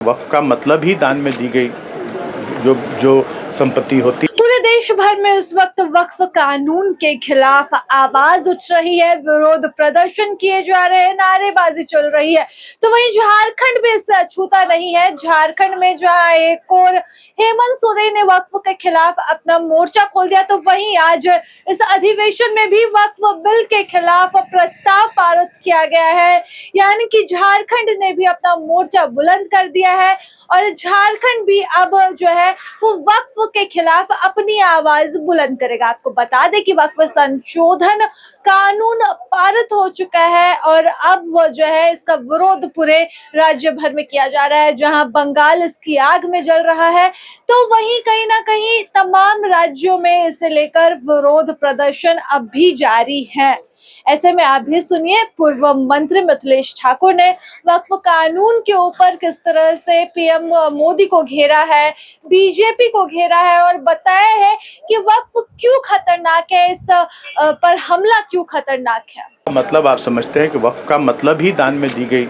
वक्फ का मतलब ही दान में दी गई जो जो संपत्ति होती। पूरे देश भर में इस वक्त वक्फ कानून के खिलाफ आवाज उठ रही है, विरोध प्रदर्शन किए जा रहे हैं, नारेबाजी चल रही है। तो वहीं झारखंड भी इससे अछूता नहीं है। झारखंड में जहां एक और हेमंत सोरेन ने वक्फ के खिलाफ अपना मोर्चा खोल दिया, तो वहीं आज इस अधिवेशन में भी वक्फ बिल के खिलाफ प्रस्ताव पारित किया गया है। यानी कि झारखंड ने भी अपना मोर्चा बुलंद कर दिया है और झारखंड भी अब जो है वो वक्फ के खिलाफ अपनी आवाज बुलंद करेगा। आपको बता दें कि वक्फ संशोधन कानून पारित हो चुका है और अब वो जो है इसका विरोध पूरे राज्य भर में किया जा रहा है। जहां बंगाल इसकी आग में जल रहा है, तो वहीं कहीं ना कहीं तमाम राज्यों में इसे लेकर विरोध प्रदर्शन अब भी जारी है। ऐसे में आप भी सुनिए पूर्व मंत्री मिथिलेश ठाकुर ने वक्फ कानून के ऊपर किस तरह से पीएम मोदी को घेरा है, बीजेपी को घेरा है और बताया है कि वक्फ क्यों खतरनाक है, इस पर हमला क्यों खतरनाक है। मतलब आप समझते हैं कि वक्फ का मतलब ही दान में दी गई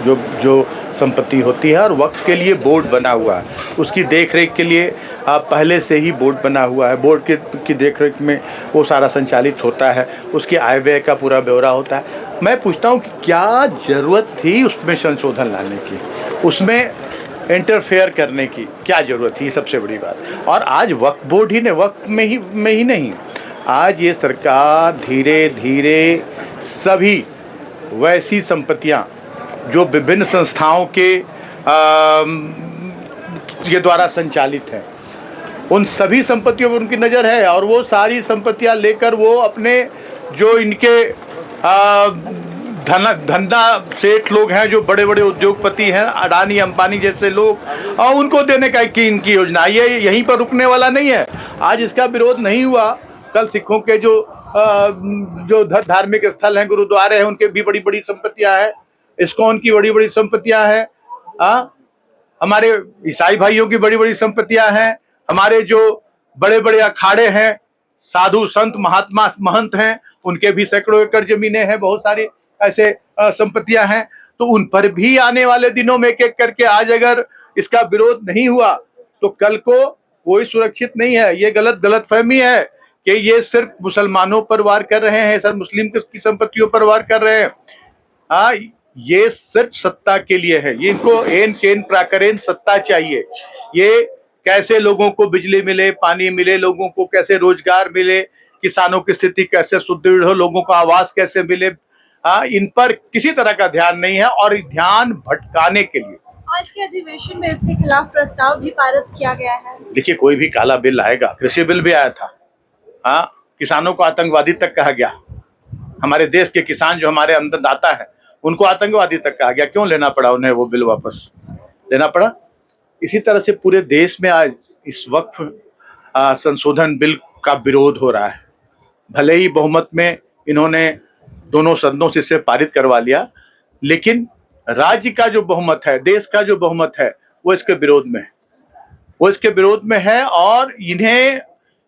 जो जो संपत्ति होती है और वक्फ के लिए बोर्ड बना हुआ है, उसकी देखरेख के लिए पहले से ही बोर्ड बना हुआ है। बोर्ड की देखरेख में वो सारा संचालित होता है, उसके आय व्यय का पूरा ब्यौरा होता है। मैं पूछता हूँ कि क्या ज़रूरत थी उसमें संशोधन लाने की, उसमें इंटरफेयर करने की क्या ज़रूरत थी, सबसे बड़ी बात। और आज वक्फ बोर्ड ही ने वक्फ में ही नहीं, आज ये सरकार धीरे धीरे सभी वैसी संपत्तियाँ जो विभिन्न संस्थाओं के द्वारा संचालित हैं, उन सभी संपत्तियों पर उनकी नज़र है और वो सारी संपत्तियां लेकर वो अपने जो इनके धंधा सेठ लोग हैं, जो बड़े बड़े उद्योगपति हैं, अडानी अंबानी जैसे लोग, और उनको देने का की इनकी योजना। ये यहीं पर रुकने वाला नहीं है। आज इसका विरोध नहीं हुआ, कल सिखों के जो धार्मिक स्थल हैं, गुरुद्वारे हैं, उनके भी बड़ी बड़ी संपत्तियां हैं, इस्कॉन की बड़ी बड़ी संपत्तियां हैं, हमारे ईसाई भाइयों की बड़ी बड़ी संपत्तियां हैं, हमारे जो बड़े बड़े अखाड़े हैं, साधु संत महात्मा महंत हैं, उनके भी सैकड़ों एकड़ जमीनें हैं, बहुत सारी ऐसे संपत्तियां हैं। तो उन पर भी आने वाले दिनों में एक एक करके आज अगर इसका विरोध नहीं हुआ तो कल को कोई सुरक्षित नहीं है। ये गलतफहमी है कि ये सिर्फ मुसलमानों पर वार कर रहे हैं, सर मुस्लिम की संपत्तियों पर वार कर रहे हैं। ये सिर्फ सत्ता के लिए है। ये इनको एन केन प्राकरेन सत्ता चाहिए। ये कैसे लोगों को बिजली मिले, पानी मिले, लोगों को कैसे रोजगार मिले, किसानों की स्थिति कैसे सुदृढ़ हो, लोगों को आवास कैसे मिले, इन पर किसी तरह का ध्यान नहीं है और ध्यान भटकाने के लिए आज के अधिवेशन में इसके खिलाफ प्रस्ताव भी पारित किया गया है। देखिए, कोई भी काला बिल आएगा, कृषि बिल भी आया था, किसानों को आतंकवादी तक कहा गया। हमारे देश के किसान जो हमारे अन्नदाता है, उनको आतंकवादी तक कहा गया। क्यों लेना पड़ा उन्हें वो बिल वापस लेना पड़ा? इसी तरह से पूरे देश में आज इस वक्फ संशोधन बिल का विरोध हो रहा है। भले ही बहुमत में इन्होंने दोनों सदनों से इसे पारित करवा लिया, लेकिन राज्य का जो बहुमत है, देश का जो बहुमत है, वो इसके विरोध में है और इन्हें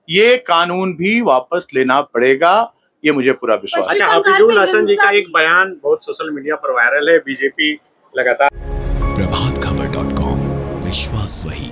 ये कानून भी वापस लेना पड़ेगा, ये मुझे पूरा विश्वास है। अच्छा, हफीजुल हसन जी का एक बयान बहुत सोशल मीडिया पर वायरल है, बीजेपी लगातार। प्रभातखबर.com, विश्वास वही।